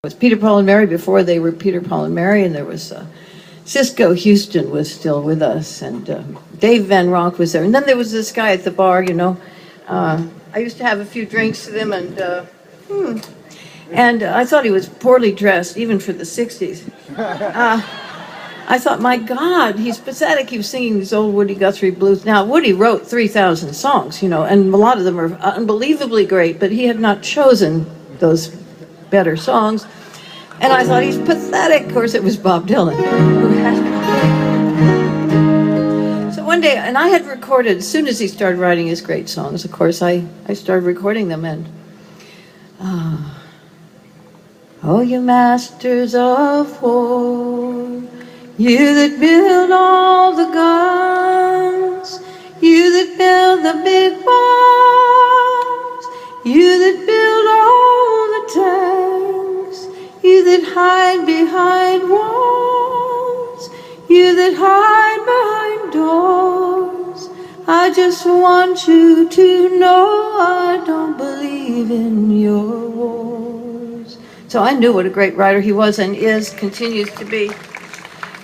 was Peter, Paul, and Mary before they were Peter, Paul, and Mary, and there was Cisco Houston was still with us, and Dave Van Ronk was there. And then there was this guy at the bar, you know. I used to have a few drinks with him, and I thought he was poorly dressed, even for the 60s. I thought, my God, he's pathetic. He was singing these old Woody Guthrie blues. Now, Woody wrote 3,000 songs, you know, and a lot of them are unbelievably great, but he had not chosen those better songs. And I thought, he's pathetic. Of course, it was Bob Dylan. So one day, and I had recorded, as soon as he started writing his great songs, of course, I started recording them, and oh, you masters of war, you that build all the guns, you that build the big bombs, you that build all the tanks, you that hide behind walls, you that hide behind doors. I just want you to know I don't believe in your wars. So I knew what a great writer he was and is, continues to be.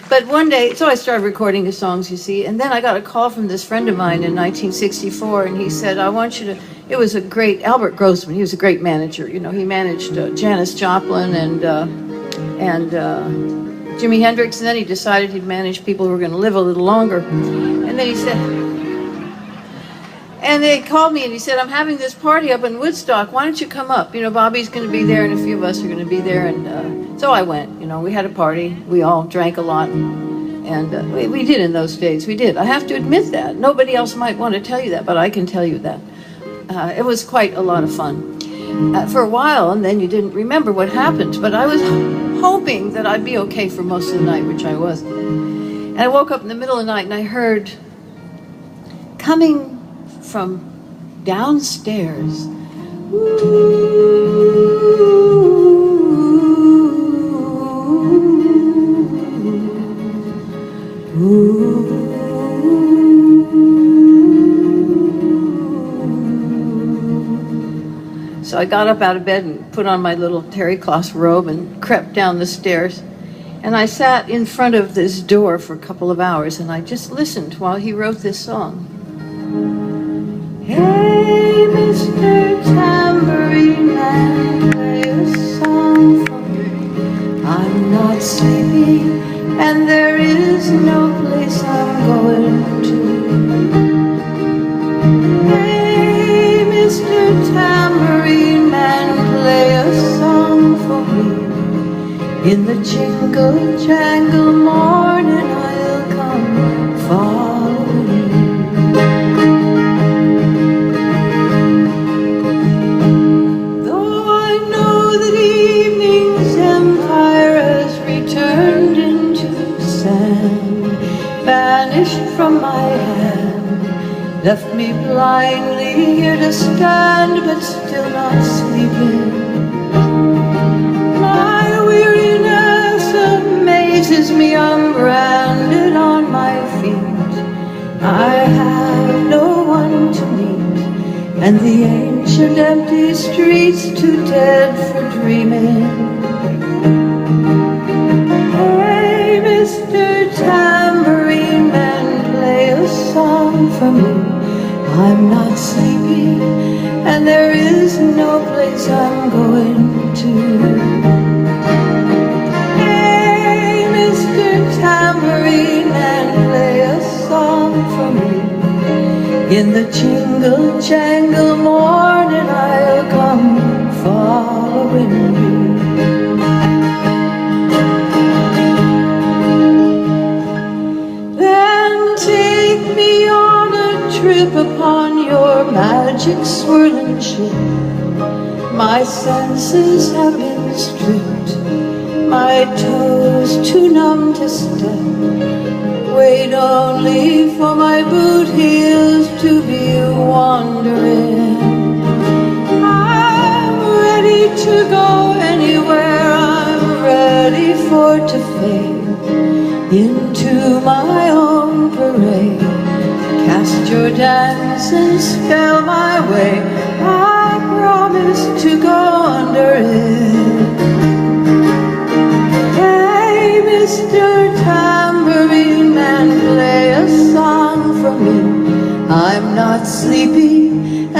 But one day, so I started recording his songs, you see, and then I got a call from this friend of mine in 1964, and he said, I want you to, it was a great, Albert Grossman, he was a great manager, you know, he managed Janis Joplin and Jimi Hendrix, and then he decided he'd manage people who were going to live a little longer. And then he said, and they called me and he said, I'm having this party up in Woodstock, why don't you come up? You know, Bobby's going to be there and a few of us are going to be there. And so I went, you know, we had a party, we all drank a lot. And we did in those days, we did. I have to admit that. Nobody else might want to tell you that, but I can tell you that. It was quite a lot of fun. For a while, and then you didn't remember what happened, but I was hoping that I'd be okay for most of the night, which I was. And I woke up in the middle of the night and I heard, coming from downstairs, So I got up out of bed and put on my little terry cloth robe and crept down the stairs. And I sat in front of this door for a couple of hours and I just listened while he wrote this song. Hey, Mr. Tambourine Man, play a song for me. I'm not sleepy, and there is no place I'm going to. Hey, Mr. Tambourine Man, play a song for me. In the jingle jangle morning, I'll come following you. Vanished from my hand, left me blindly here to stand, but still not sleeping. My weariness amazes me, I'm branded on my feet. I have no one to meet, and the ancient empty streets too dead for dreaming. Hey, Mr. Tambourine Man, play a song for me. I'm not sleepy, and there is no place I'm going to. Hey, Mr. Tambourine Man, play a song for me. In the jingle jangle morning, I'll come following you. Trip upon your magic swirling ship. My senses have been stripped, my toes too numb to step. Wait only for my boot heels to be wandering. I'm ready to go anywhere, I'm ready for it to fade into my own parade. Cast your dancing spell my way, I promise to go under it.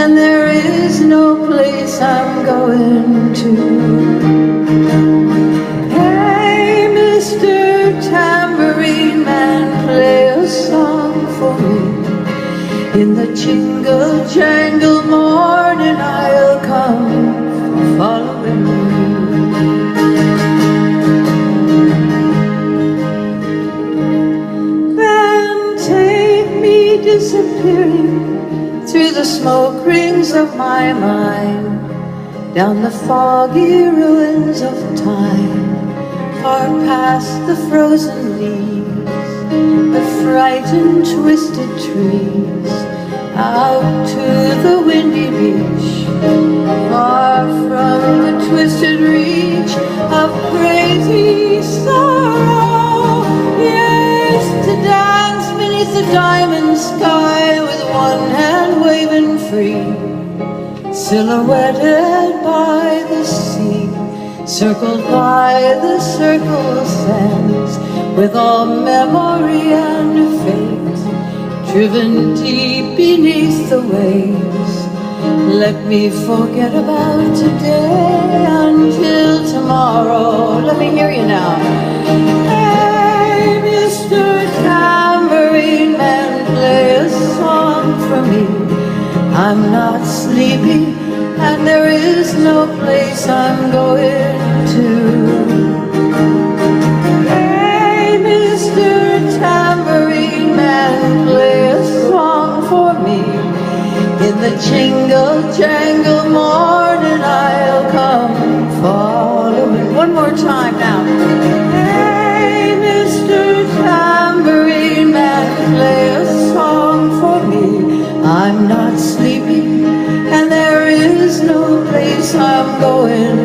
and there is no place I'm going to. Hey, Mr. Tambourine Man, play a song for me. In the jingle jangle morning I'll come following you. Then take me disappearing through the smoke rings of my mind, down the foggy ruins of time, far past the frozen leaves, the frightened twisted trees, out to the windy beach, far from the twisted reach of crazy sorrow. Yes, to dance beneath the diamond sky with one hand waving free, silhouetted by the sea, circled by the circle sands, with all memory and fate driven deep beneath the waves. Let me forget about today until tomorrow. Let me hear you now. Hey, Mr. Tambourine Man, play a song for me. I'm not sleepy, and there is no place I'm going to. Hey, Mr. Tambourine Man, play a song for me. In the jingle jangle morning I'll come following. One more time now. Hey, Mr. Tambourine Man, play a song for me. I'm not sleepy, and there is no place I'm going